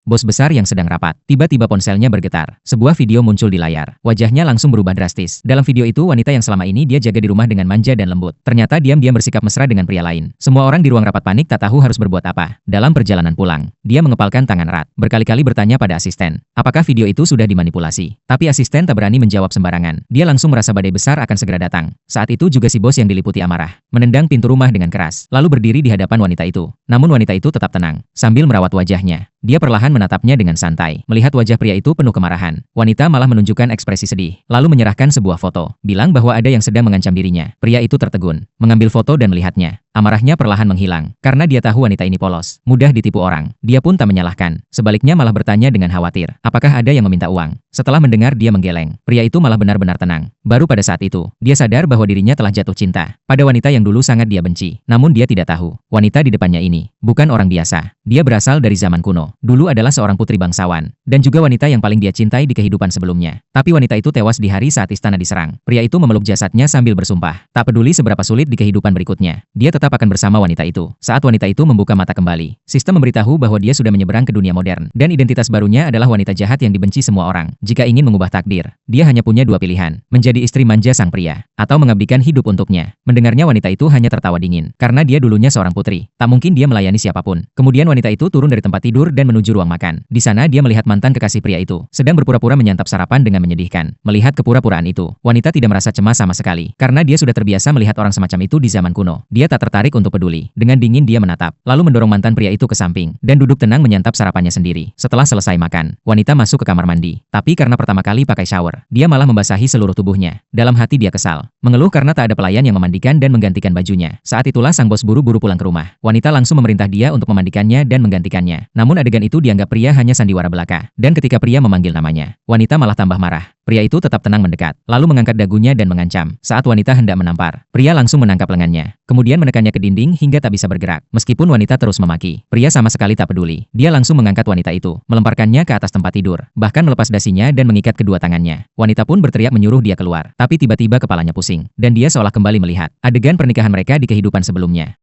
bos besar yang sedang rapat. Tiba-tiba ponselnya bergetar. Sebuah video muncul di layar. Wajahnya langsung berubah drastis. Dalam video itu wanita yang selama ini dia jaga di rumah dengan manja dan lembut. Ternyata diam-diam bersikap mesra dengan pria lain. Semua orang di ruang rapat panik tak tahu harus berbuat apa. Dalam perjalanan pulang, dia mengepalkan tangan erat. Berkali-kali bertanya pada asisten, apakah video itu sudah dimanipulasi. Tapi asisten tak berani menjawab sembarangan. Dia langsung merasa badai besar akan segera datang. Saat itu juga si bos yang diliputi amarah menendang pintu rumah dengan keras, lalu berdiri di hadapan wanita itu. Namun wanita itu tetap tenang. Sambil merawat wajahnya, dia perlahan menatapnya dengan santai. Melihat wajah pria itu penuh kemarahan, wanita malah menunjukkan ekspresi sedih, lalu menyerahkan sebuah foto, bilang bahwa ada yang sedang mengancam dirinya. Pria itu tertegun, mengambil foto dan melihatnya. Amarahnya perlahan menghilang, karena dia tahu wanita ini polos, mudah ditipu orang. Dia pun tak menyalahkan, sebaliknya malah bertanya dengan khawatir, apakah ada yang meminta uang? Setelah mendengar dia menggeleng, pria itu malah benar-benar tenang. Baru pada saat itu, dia sadar bahwa dirinya telah jatuh cinta pada wanita yang dulu sangat dia benci. Namun dia tidak tahu, wanita di depannya ini bukan orang biasa. Dia berasal dari zaman kuno. Dulu adalah seorang putri bangsawan, dan juga wanita yang paling dia cintai di kehidupan sebelumnya. Tapi wanita itu tewas di hari saat istana diserang. Pria itu memeluk jasadnya sambil bersumpah, tak peduli seberapa sulit di kehidupan berikutnya, dia tetap akan bersama wanita itu. Saat wanita itu membuka mata kembali, sistem memberitahu bahwa dia sudah menyeberang ke dunia modern, dan identitas barunya adalah wanita jahat yang dibenci semua orang. Jika ingin mengubah takdir, dia hanya punya dua pilihan, menjadi istri manja sang pria, atau mengabdikan hidup untuknya. Mendengarnya wanita itu hanya tertawa dingin, karena dia dulunya seorang putri. Tak mungkin dia melayani siapapun. Kemudian wanita itu turun dari tempat tidur dan menuju ruang makan. Di sana dia melihat mantan kekasih pria itu sedang berpura-pura menyantap sarapan dengan menyedihkan. Melihat kepura-puraan itu, wanita tidak merasa cemas sama sekali, karena dia sudah terbiasa melihat orang semacam itu di zaman kuno. Dia tak tertarik untuk peduli. Dengan dingin dia menatap, lalu mendorong mantan pria itu ke samping, dan duduk tenang menyantap sarapannya sendiri. Setelah selesai makan, wanita masuk ke kamar mandi. Tapi karena pertama kali pakai shower, dia malah membasahi seluruh tubuhnya. Dalam hati dia kesal, mengeluh karena tak ada pelayan yang memandikan dan menggantikan bajunya. Saat itulah sang bos buru-buru pulang ke rumah. Wanita langsung memerintah dia untuk memandikannya dan menggantikannya. Namun adegan itu dianggap pria hanya sandiwara belaka. Dan ketika pria memanggil namanya, wanita malah tambah marah. Pria itu tetap tenang mendekat, lalu mengangkat dagunya dan mengancam. Saat wanita hendak menampar, pria langsung menangkap lengannya, kemudian menekannya ke dinding hingga tak bisa bergerak. Meskipun wanita terus memaki, pria sama sekali tak peduli. Dia langsung mengangkat wanita itu, melemparkannya ke atas tempat tidur, bahkan melepas dasinya dan mengikat kedua tangannya. Wanita pun berteriak menyuruh dia keluar, tapi tiba-tiba kepalanya pusing, dan dia seolah kembali melihat adegan pernikahan mereka di kehidupan sebelumnya.